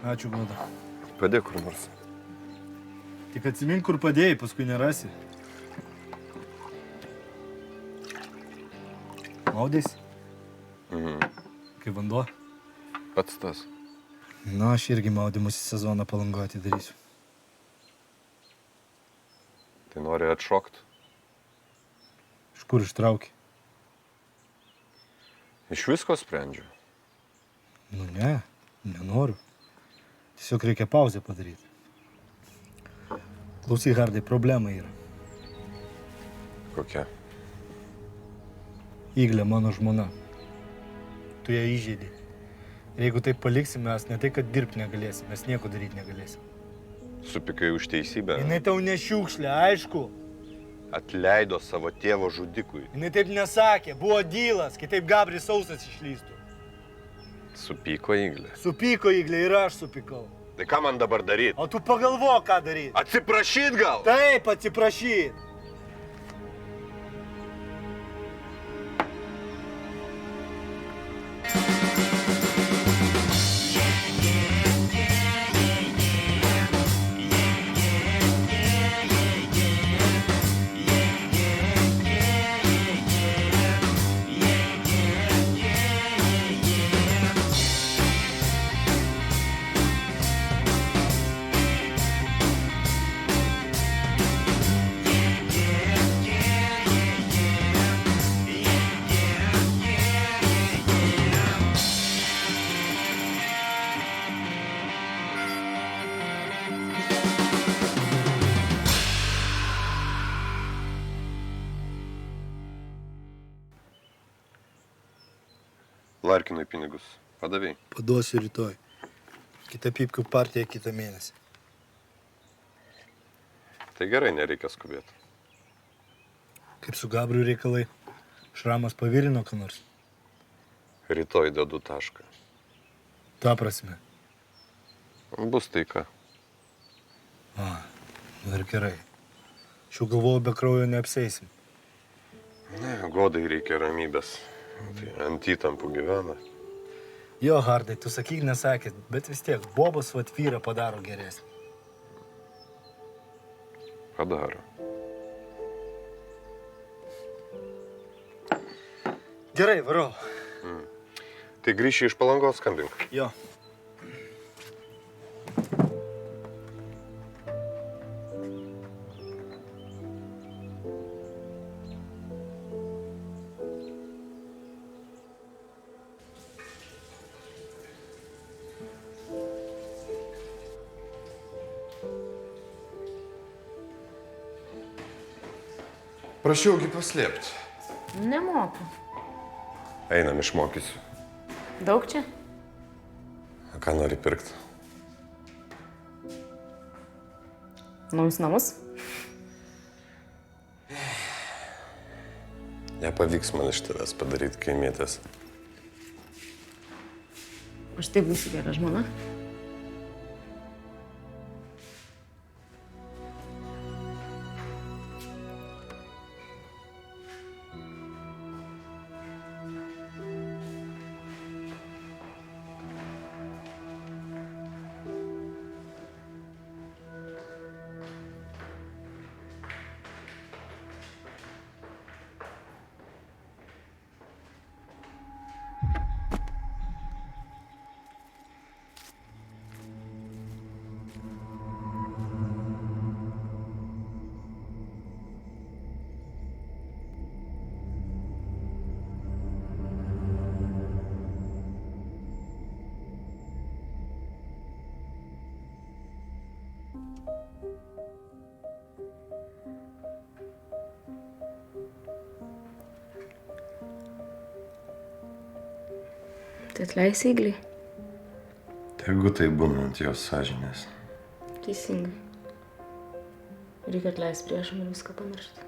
Ačiū, Goda. Padėk kur nors. Tik atsimink, kur padėjai, paskui nerasi. Maudėsi? Kaip vanduo? Pats tas. Na, aš irgi maudymusi sezoną Palangoje atidarysiu. Tai nori atšokt? Iš kur ištrauki? Iš visko sprendžiu. Nu ne, nenoriu. Tiesiog reikia pauzę padaryti. Klausyk, Hardai, problema yra. Kokia? Iglė, mano žmona. Tu ją įžeidai. Ir jeigu taip paliksim, mes ne tai, kad dirbti negalėsim, mes nieko daryti negalėsim. Supikai už teisybę. Jinai tau nešiukšlė, aišku. Atleido savo tėvo žudikui. Jinai taip nesakė, buvo dylas, kitaip Gabris sausas išlystų. Supyko Iglė. Supyko Iglė ir aš supykau. Tai ką man dabar daryti? O tu pagalvok, ką daryti. Atsiprašyt gal? Taip, atsiprašyt. Larkinui pinigus. Padavei. Paduosiu rytoj. Kita pypkių partija kitą mėnesį. Tai gerai, nereikia skubėti. Kaip su Gabriu reikalai? Šramas pavirino ką nors? Rytoj dedu tašką. Ta prasme. Bus taika. Ir gerai. Šių galvojau, be kraujo neapseisim. Ne, Godai reikia ramybės. Tai ant įtampų gyvena. Jo, Hardai, tu sakyk nesakėt, bet vis tiek bobas vat vyrą padaro geresnį. Padaro. Gerai, varau. Tai grįši iš Palangos, skambink. Jo. Prašiaugi paslėpti. Nemoku. Einam, išmokysiu. Daug čia? Ką nori pirkti? Naujus namus? Nepavyks man iš tavęs padaryti kaimietės. Aš tai būsiu gera žmona. Tai atleisi Iglį? Tegu tai būna ant jos sąžinės. Teisingai. Reikia atleisti priešam ir viską pamiršti.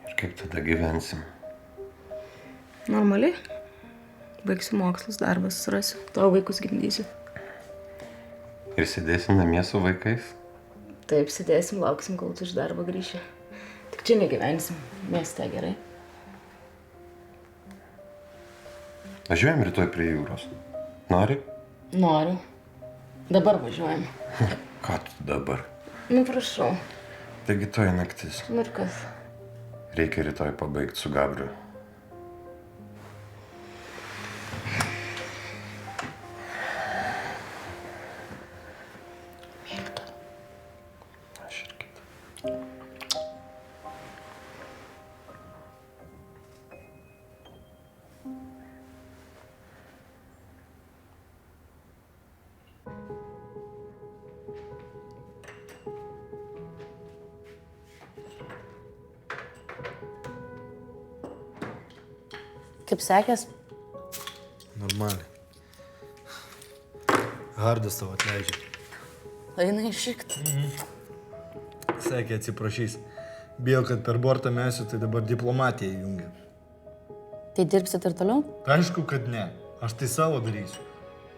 Ir kaip tada gyvensim? Normaliai. Baigsiu mokslus, darbą susirasiu. Tavo vaikus gimdysiu. Ir sėdėsim namie su vaikais? Taip, sėdėsim, lauksim, kol tu iš darbo grįši. Tik čia negyvensim. Mieste gerai. Važiuojam rytoj prie jūros. Nori? Noriu. Dabar važiuojam. Ką tu dabar? Nu, prašau. Taigi toji naktis. Nu ir kas? Reikia rytoj pabaigti su Gabriu. Myliu. Aš irgi. Kaip sekės? Normaliai. Hardas tavo atleidžia. Eina išvykt. Sakė, atsiprašys. Bijau, kad per bortą mesiu, tai dabar diplomatiją įjungia. Tai dirbsit ir toliau? Aišku, kad ne. Aš tai savo darysiu.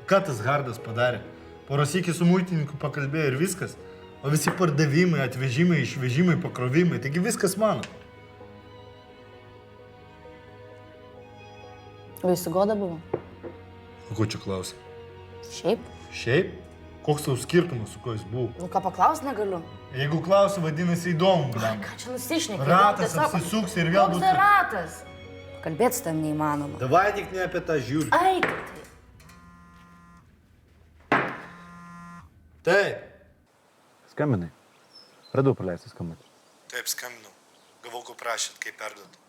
Ką tas Hardas padarė? Porosykį su muitininku pakalbėjo ir viskas. O visi pardavimai, atvežimai, išvežimai, pakrovimai. Taigi viskas mano. O jūs su Goda buvo? O ko čia klausia? Šiaip? Šiaip? Koks tau skirtumas, su kuo jis buvo? Nu ką paklaust negaliu? Jeigu klausiu, vadinasi įdomu, blam. Ką čia nusišnekė? Ratas apsisuks ir vėl Koks bus... tai ratas? Kalbėt su tam neįmanoma. Davai tik ne apie tą žiūrį. Eik tai. Taip. Skambinai. Radau paleistą skambutį. Taip, skambinau. Gavau, ko prašėt, kaip perduoti.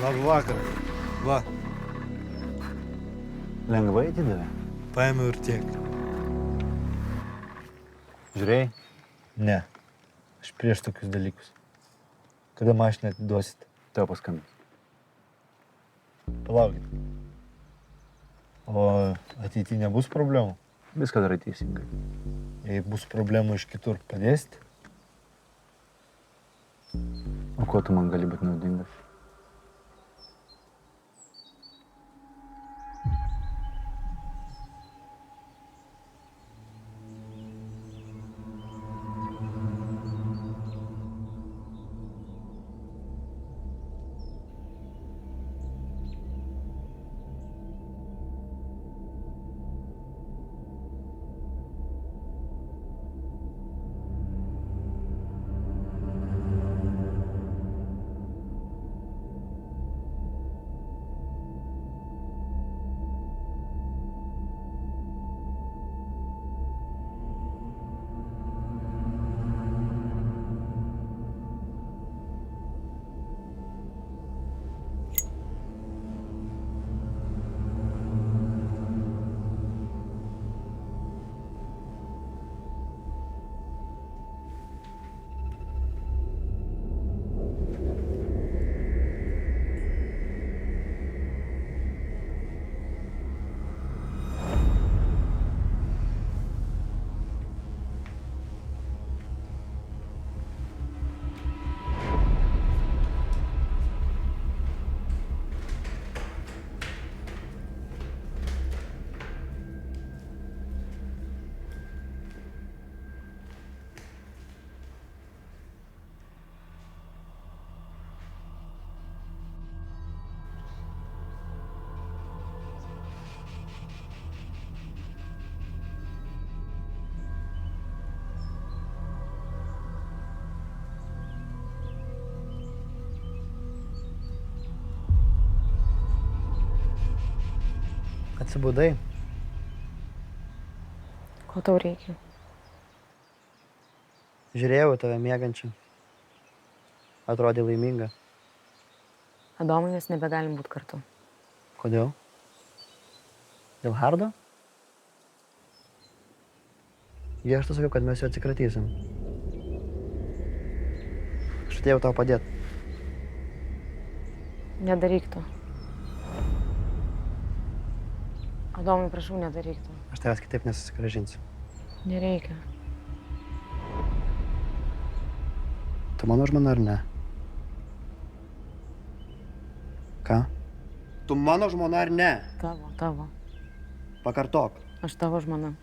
Labą vakarą. Va, Lengvai atidavė. paėmiau ir tiek. Žiūrėjai? Ne. Aš prieš tokius dalykus. Kada mašiną atiduosit? Tau paskambins. Palaukit. O ateityje nebus problemų? Viską darai teisingai. Jei bus problemų iš kitur, padėsit? O kuo tu man gali būti naudingas? Atsibudai? Ko tau reikia? Žiūrėjau į tave miegančią. Atrodė laiminga. Adomai, mes nebegalim būti kartu. Kodėl? Dėl Hardo? Jie aš tu sakiau, kad mes jo atsikratysim. Aš atėjau tau padėti. Nedaryk to. Adomai, prašau, nedaryk to. Aš tavęs kitaip nesusigražinsiu. Nereikia. Tu mano žmona ar ne? Ką? Tu mano žmona ar ne? Tavo. Pakartok. Aš tavo žmona.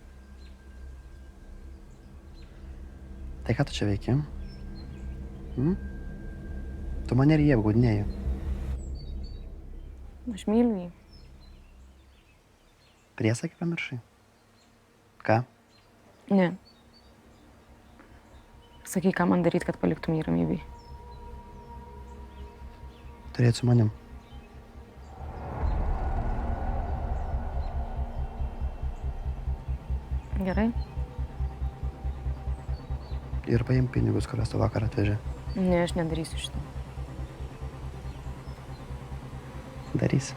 Tai ką tu čia veiki? Tu mane ir jie apgaudinėjai. Aš myliu jį. Priesakį pamiršai? Ką? Ne. Sakai, ką man daryti, kad paliktum jį ramybėj. Turėt su manim. Gerai? Ir paim pinigus, kuriuos tu vakar atvežė. Ne, aš nedarysiu šito. Darysi.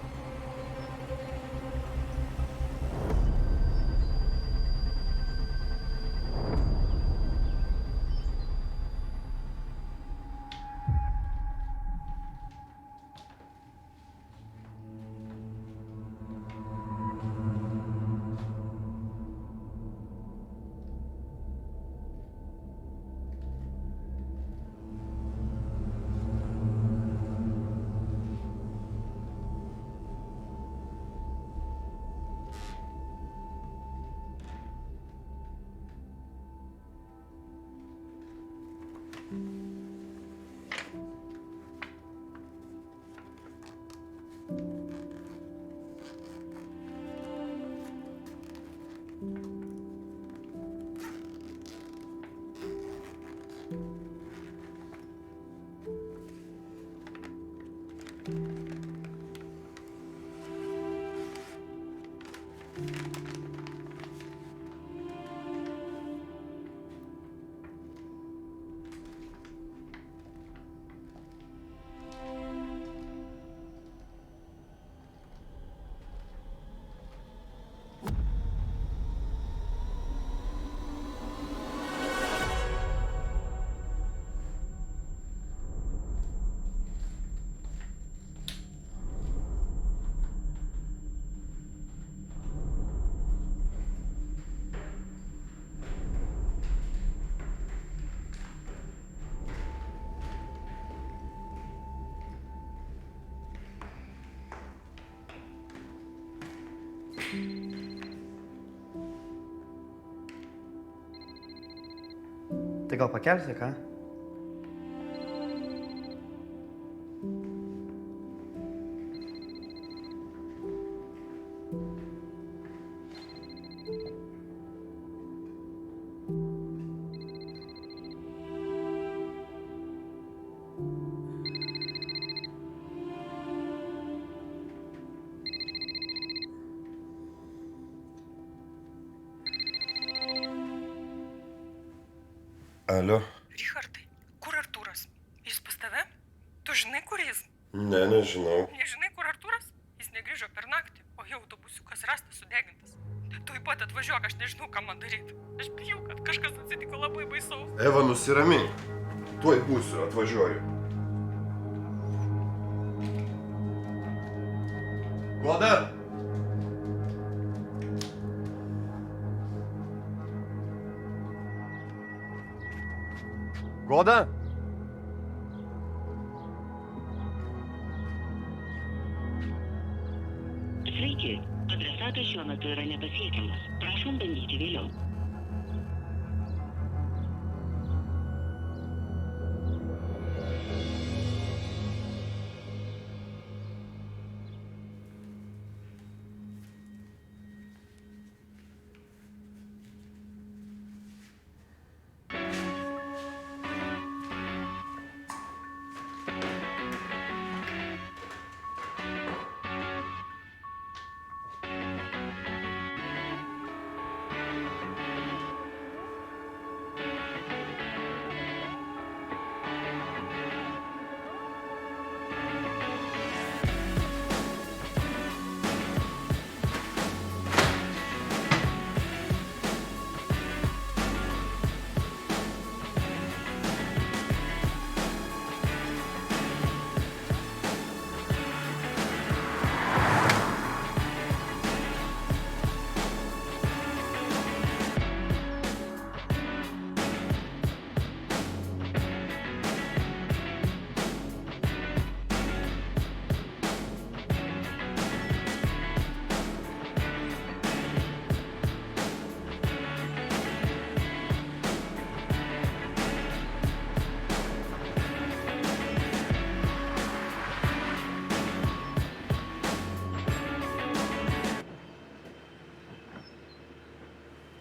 Tai gal pakelsi, ką? Alio? Richardai, kur Artūras? Jis pas tave? Tu žinai, kur jis? Ne, nežinau. Nežinai, kur Artūras? Jis negrįžo per naktį, o jau autobusiukas rastas sudegintas. Tuoj pat atvažiuok, aš nežinau, ką man daryti. Aš bijau, kad kažkas atsitiko labai baisaus. Eva, nusiramink. Tuoj būsiu, atvažiuoju. Goda! Goda? Sveiki, adresatas šiuo metu yra nepasiekiamas. Prašom bandyti vėliau.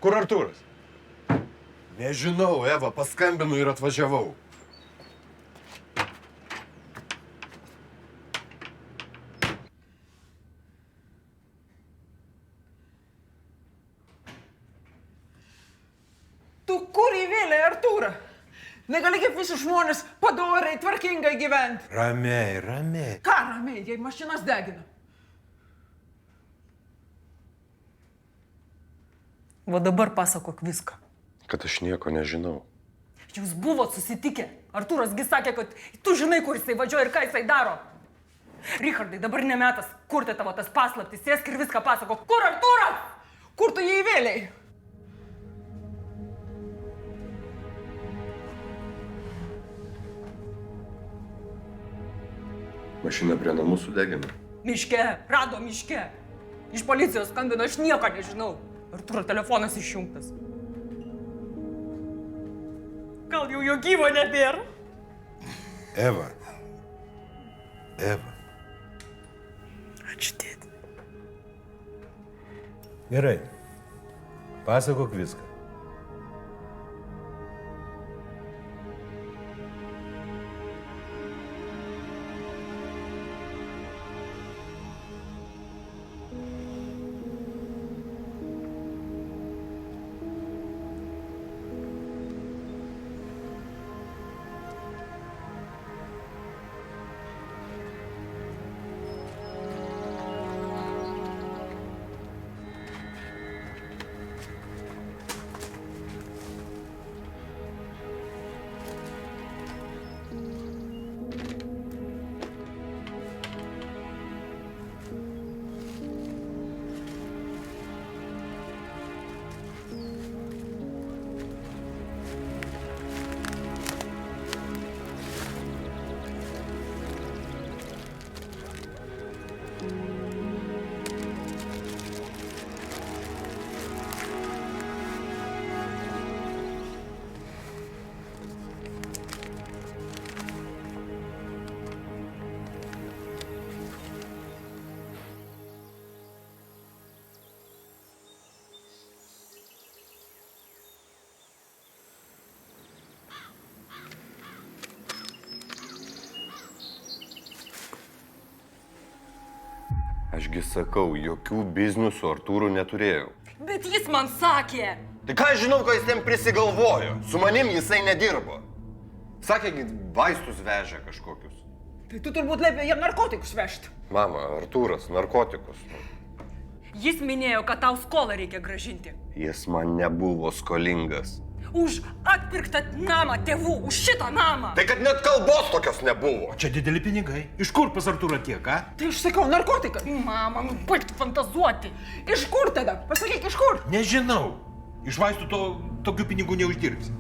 Kur Artūras? Nežinau, Eva, paskambinu ir atvažiavau. Tu kur įvėlė, Artūrą? Negali kaip visi žmonės padoriai, tvarkingai gyventi. Ramiai, ramiai. Ką ramiai, jei mašinas degina? Va dabar pasakok viską. Kad aš nieko nežinau. Jūs buvot susitikę. Artūrasgi sakė, kad tu žinai, kur jisai važiuoja ir ką jisai daro. Richardai, dabar nemetas kurti tavo tas paslaptis. Sėsk ir viską pasakok. Kur Artūras? Kur tu jį įvėlėjai? Mašina prie namų sudegino. Miške, rado miške. Iš policijos skambino, aš nieko nežinau. Artūro telefonas išjungtas. Gal jau jo gyvo nebėra? Eva. Eva. Ačiū, tėti. Gerai. Pasakok viską. Ašgi sakau, jokių biznių su Artūru neturėjau. Bet jis man sakė. Tai ką aš žinau, ko jis ten prisigalvojo? Su manim jisai nedirbo. Sakė, vaistus vežė kažkokius. Tai tu turbūt liepė jam narkotikus vežti. Mama, Artūras, narkotikus. Jis minėjo, kad tau skolą reikia gražinti. Jis man nebuvo skolingas. Už atpirktą namą, tėvų, už šitą namą. Tai kad net kalbos tokios nebuvo. Čia dideli pinigai. Iš kur pas Artūrą tiek, ką? Tai aš sakau, narkotikai. Mama, nu baigti fantazuoti. Iš kur tada? Pasakyk, iš kur? Nežinau. Iš vaistų tokių pinigų neuždirbsi.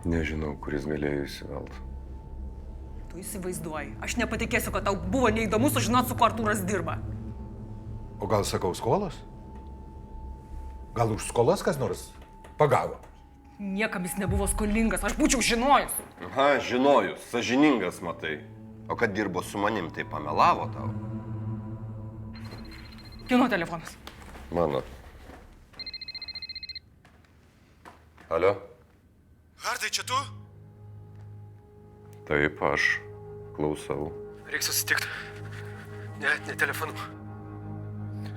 Nežinau, kuris galėjo įsivelt. Tu įsivaizduoji. Aš nepatikėsiu, kad tau buvo neįdomu sužinoti, su kuo Artūras dirba. O gal sakau skolas? Gal už skolas kas nors pagavo? Niekam jis nebuvo skolingas, aš būčiau žinojus. Aha, žinojus, sąžiningas matai. O kad dirbo su manim, tai pamelavo tau. Kieno telefonas? Mano. Alio? Hardai, čia tu? Taip, aš klausau. Reiks susitikti. Ne telefonu.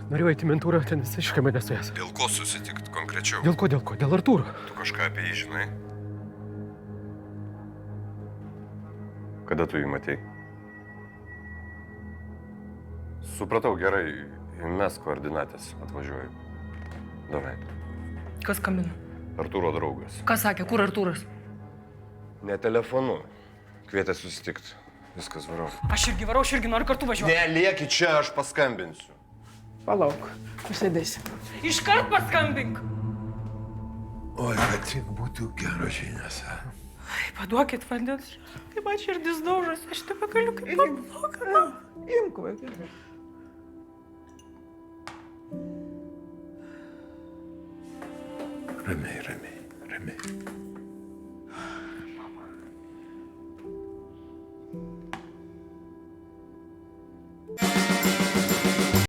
Norėjau eiti į mentūrą, ten visiškai mane suės. Dėl ko susitikt konkrečiau? Dėl ko? Dėl Artūro. Tu kažką apie jį žinai? Kada tu jį matei? Supratau, gerai. Mes koordinatės atvažiuoju. Davai. Kas skambino? Artūro draugas. Kas sakė, kur Artūras? Ne telefonu. Kvietė susitikt. Viskas varau. Aš irgi noriu kartu važiuoti. Ne, lieki čia, aš paskambinsiu. Palauk, pasėdėsi. Iškart paskambink. Oi, kad tik būtų geros žinios. Ai, paduokit vandens. Kaip man širdis daužas, aš nebegaliu kaip paplauka. Imk, vaikai. Ramiai, ramiai, ramiai.